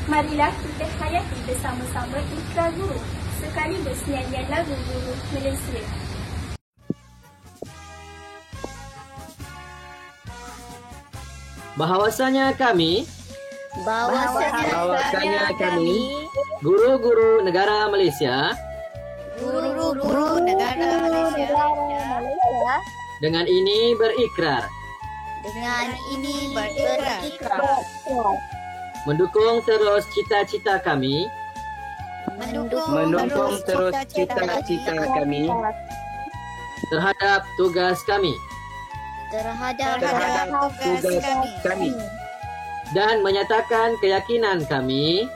Marilah kita hayati bersama-sama Ikrar Guru sekaligus nyanyian lagu Guru Malaysia. Bahawasanya kami guru-guru negara Malaysia dengan ini berikrar mendukung terus cita-cita kami terhadap tugas kami dan menyatakan keyakinan kami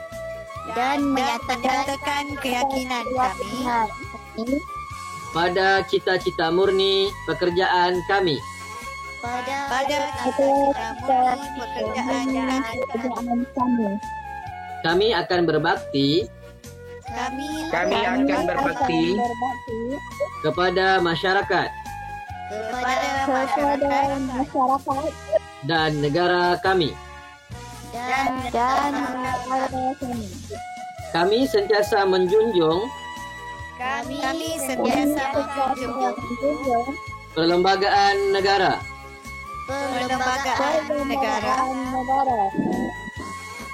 pada cita-cita murni pekerjaan kami. Kami akan berbakti kepada masyarakat dan negara kami. Kami sentiasa menjunjung perlembagaan negara.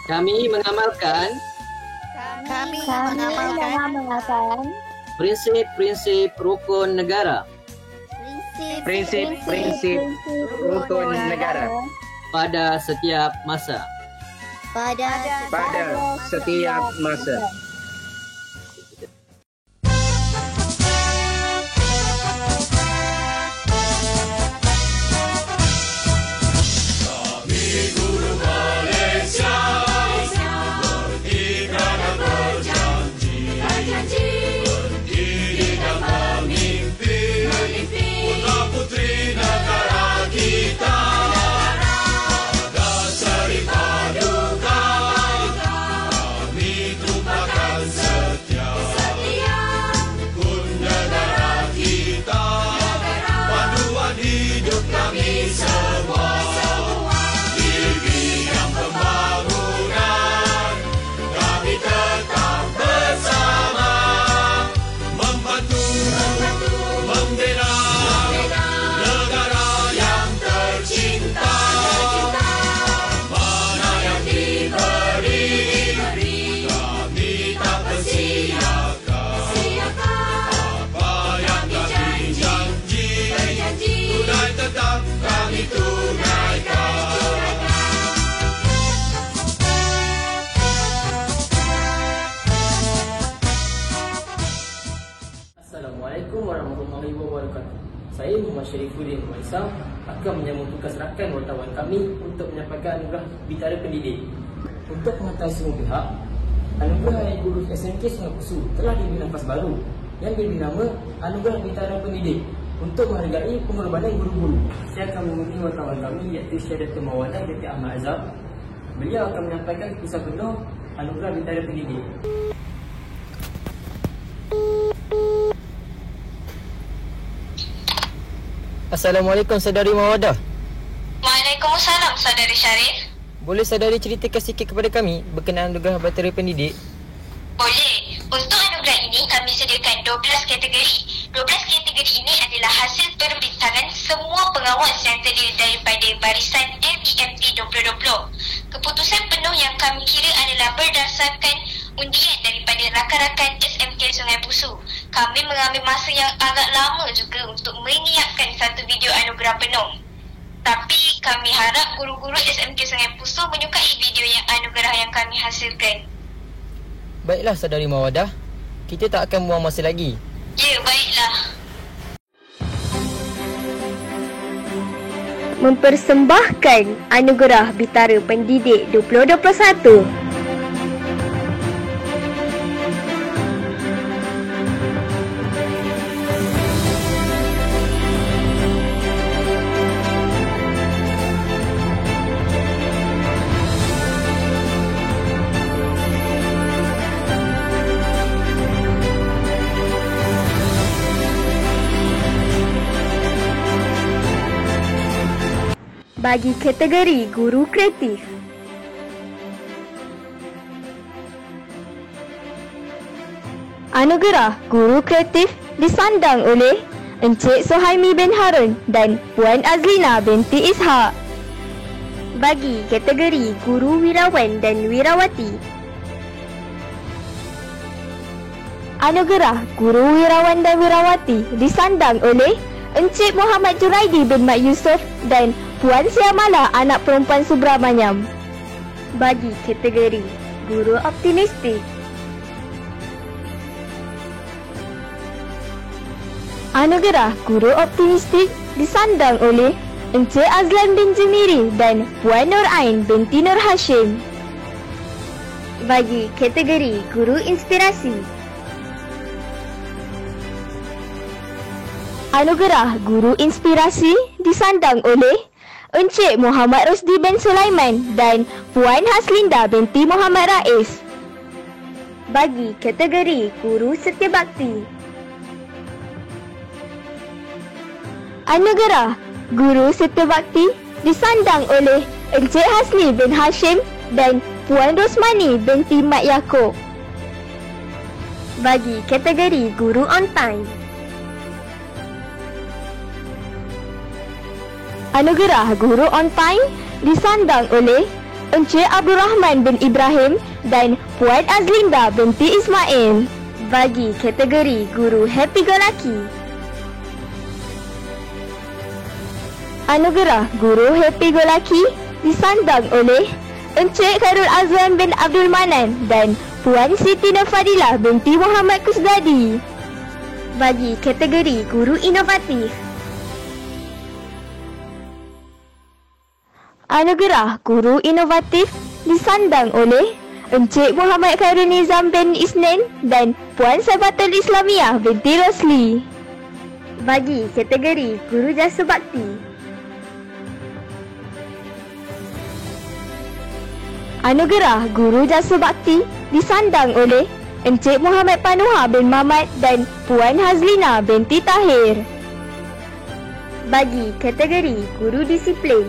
Kami mengamalkan prinsip-prinsip rukun negara. Pada setiap masa. Berjanji, berdiri dan memimpin Assalamualaikum warahmatullahi wabarakatuh. Saya Muhammad Syarifuddin Maisam akan menyambut tugas rakan wartawan kami untuk menyampaikan anugerah Bintara Pendidik. Untuk pengetahuan semua pihak, anugerah Hari Guru SMK Sungai Pusu telah diberi nafas baru yang diberi nama Anugerah Bintara Pendidik untuk menghargai pengorbanan guru-guru. Saya akan meminta wartawan kami iaitu Syed Dr. Mawadah Datuk Ahmad Azhar. Beliau akan menyampaikan kisah penuh Anugerah Bintara Pendidik. Assalamualaikum Saudari Mawadah. Waalaikumsalam Saudari Syarif. Boleh saudari ceritakan sikit kepada kami berkenaan anugerah Bintara Pendidik? Boleh. Untuk anugerah ini kami sediakan 12 kategori. 12 kategori ini adalah hasil perbincangan semua pengawas yang terdiri daripada barisan MEMT 2020. Keputusan penuh yang kami kira adalah berdasarkan undian daripada rakan-rakan SMK Sungai Pusu. Kami mengambil masa yang agak lama juga untuk menyiapkan satu video anugerah penuh. Tapi kami harap guru-guru SMK Sungai Pusu menyukai video yang anugerah yang kami hasilkan. Baiklah Saudari Mawadah, kita tak akan buang masa lagi. Ya, baiklah. Mempersembahkan Anugerah Bintara Pendidik 2021. Bagi kategori Guru Kreatif, Anugerah Guru Kreatif disandang oleh Encik Suhaimi bin Harun dan Puan Azlina binti Ishak. Bagi kategori Guru Wirawan dan Wirawati, Anugerah Guru Wirawan dan Wirawati disandang oleh Encik Muhammad Juraidi bin Mat Yusof dan Puan Syamala anak perempuan Subramanyam. Bagi kategori Guru Optimistik, Anugerah Guru Optimistik disandang oleh Encik Azlan bin Jemiri dan Puan Nur Ain binti Nur Hashim. Bagi kategori Guru Inspirasi, Anugerah Guru Inspirasi disandang oleh Encik Muhammad Rosdi bin Sulaiman dan Puan Haslinda binti Muhammad Rais. Bagi kategori Guru Setia Bakti, Anugerah Guru Setia Bakti disandang oleh Encik Hasni bin Hashim dan Puan Rosmani binti Mat Yaakob. Bagi kategori Guru On Time, Anugerah Guru On Time disandang oleh Encik Abdul Rahman bin Ibrahim dan Puan Azlinda binti Ismail. Bagi kategori Guru Happy Go Lucky, Anugerah Guru Happy Go Lucky disandang oleh Encik Khairul Azwan bin Abdul Manan dan Puan Siti Nurfadilah binti Muhammad Kusdadi. Bagi kategori Guru Inovatif, Anugerah Guru Inovatif disandang oleh Encik Muhammad Khairul Nizam bin Isnin dan Puan Sahabatul Islamiyah binti Rosli. Bagi kategori Guru Jasa Bakti, Anugerah Guru Jasa Bakti disandang oleh Encik Muhammad Panuha bin Mamat dan Puan Hazlina binti Tahir. Bagi kategori Guru Disiplin,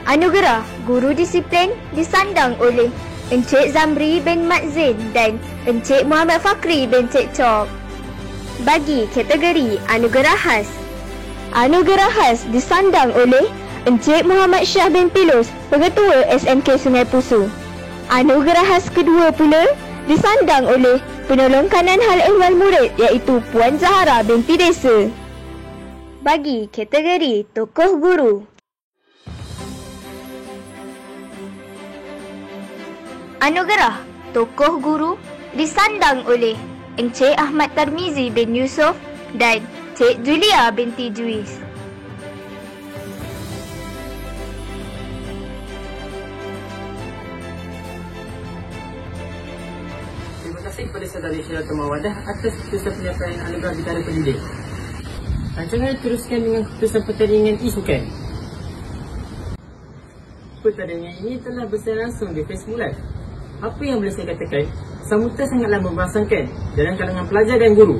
Anugerah Guru Disiplin disandang oleh Encik Zamri bin Mat Zain dan Encik Muhammad Fakri bin Cik Chok. Bagi kategori Anugerah Khas, Anugerah Khas disandang oleh Encik Muhammad Syah bin Pilus, Pengetua SMK Sungai Pusu. Anugerah Khas kedua pula disandang oleh penolong kanan hal ehwal murid iaitu Puan Zahara binti Desa. Bagi kategori tokoh guru, anugerah tokoh guru disandang oleh Encik Ahmad Tarmizi bin Yusof dan Cik Julia binti Juiz. Terima kasih kepada Saudara Syaratul Mawadah atas keputusan penyampaian anugerah Bintara Pendidik. Rancangan diteruskan dengan keputusan pertandingan e-sukan. Pertandingan ini telah berlangsung di Facebook Live. Apa yang boleh saya katakan, sambutan sangatlah membangsakan dalam kalangan pelajar dan guru.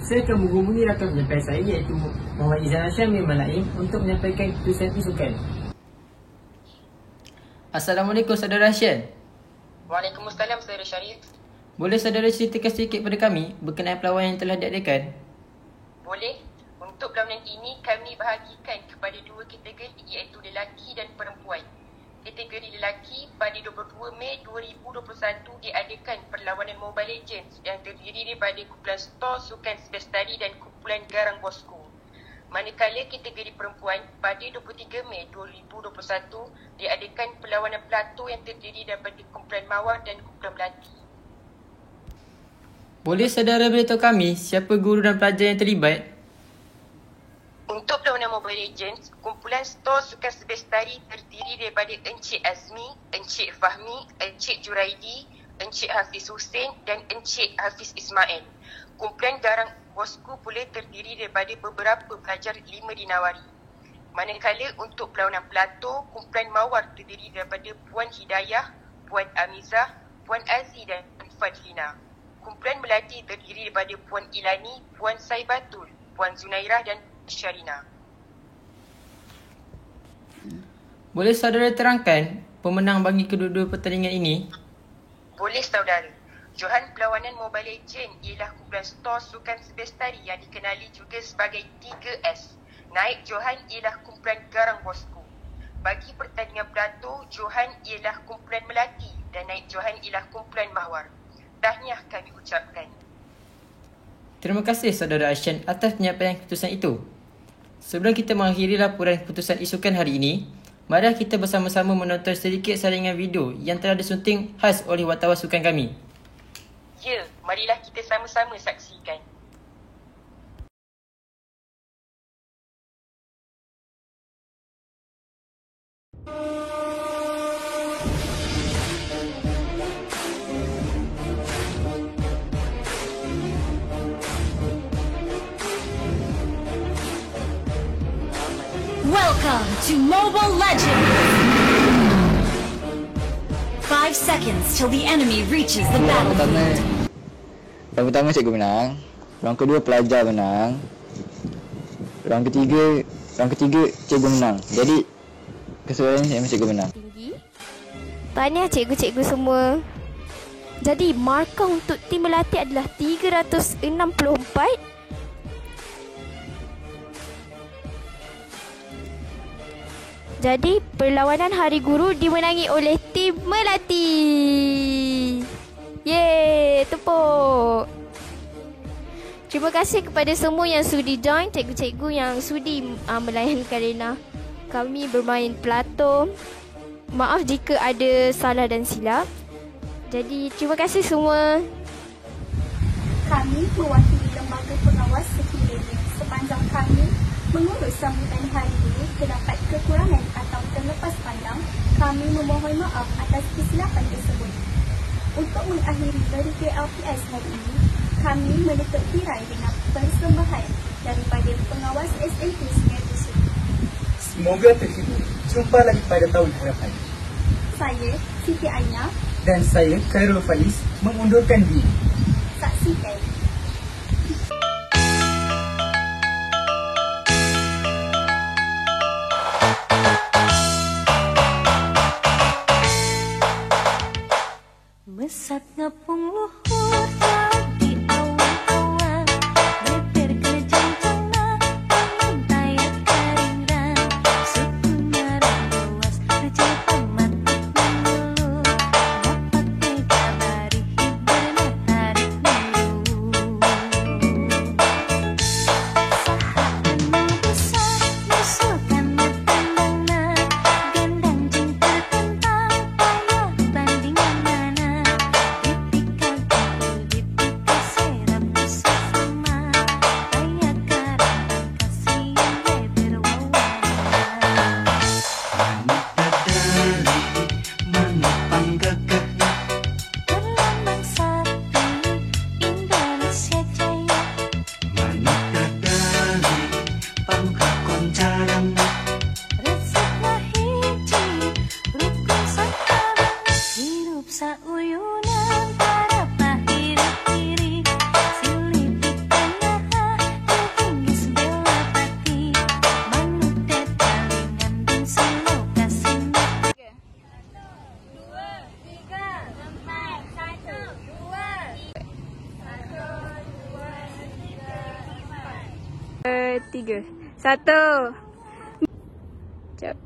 Saya akan menghubungi rakan penyampaian saya iaitu Muhammad Izan Hasham bin Malaim untuk menyampaikan keputusan e-sukan. Assalamualaikum Saudara Hashim. Waalaikumsalam Saudara Syarif. Boleh saudara ceritakan sedikit kepada kami berkenaan perlawanan yang telah diadakan? Boleh. Untuk perlawanan ini kami bahagikan kepada dua kategori iaitu lelaki dan perempuan. Kategori lelaki pada 22 Mei 2021 diadakan perlawanan Mobile Legends yang terdiri daripada kumpulan Stor Sukan Sebestari dan kumpulan Garang Bosco. Manakala kategori perempuan pada 23 Mei 2021 diadakan perlawanan Plato yang terdiri daripada kumpulan Mawar dan kumpulan Melati. Boleh saudara beritahu kami siapa guru dan pelajar yang terlibat? Untuk perlawanan Mobile Legends, kumpulan Stor Sukan Sebestari terdiri daripada Encik Azmi, Encik Fahmi, Encik Juraidi, Encik Hafiz Hussein dan Encik Hafiz Ismail. Kumpulan Garang Bosku pula terdiri daripada beberapa pelajar 5 dinawari. Manakala untuk perlawanan Plato, kumpulan Mawar terdiri daripada Puan Hidayah, Puan Amizah, Puan Aziz dan Fadlina. Kumpulan Melati terdiri daripada Puan Ilani, Puan Saibatul, Puan Zunairah dan Syarina. Boleh saudara terangkan pemenang bagi kedua-dua pertandingan ini? Boleh saudara. Johan perlawanan Mobile Legends ialah kumpulan Stor Sukan Sebestari yang dikenali juga sebagai 3S. Naib Johan ialah kumpulan Garang Bosco. Bagi pertandingan Plato, Johan ialah kumpulan Melati dan naib Johan ialah kumpulan Mawar. Tahniah kami ucapkan. Terima kasih saudara Ashan atas penyampaian keputusan itu. Sebelum kita mengakhiri laporan keputusan isukan hari ini, mari kita bersama-sama menonton sedikit saringan video yang telah disunting khas oleh wartawan sukan kami. Ya, marilah kita sama-sama saksikan. Welcome to Mobile Legends! 5 seconds till the enemy reaches the battlefield. Round pertama cikgu menang, round kedua pelajar menang, round ketiga cikgu menang. Jadi keseluruhannya cikgu menang. Tahniah cikgu-cikgu semua. Jadi markah untuk tim Melati adalah 364. Jadi perlawanan Hari Guru dimenangi oleh tim Melati. Yeay, tepuk. Terima kasih kepada semua yang sudi join, cikgu-cikgu yang sudi melayan kerana kami bermain Plato. Maaf jika ada salah dan silap. Jadi terima kasih semua. Kami mewakili lembaga pengawas sekiranya sepanjang kami mengurus sambutan Hari Guru terdapat kekurangan atau terlepas pandang, kami memohon maaf atas kesilapan tersebut. Untuk mengakhiri berita LPS hari ini, kami menutup tirai dengan persembahan daripada pengawas SMK Sungai Busu. Semoga terhibur. Jumpa lagi pada tahun harapan. Saya Siti Aina dan saya Khairul Faiz mengundurkan diri. Saksikan. Mesat ngapung luhur di awan-awan, beber kejantangan, menggayat keringan, suku marah luas, kecil pematuk mengeluh, 3. 1. Sekejap.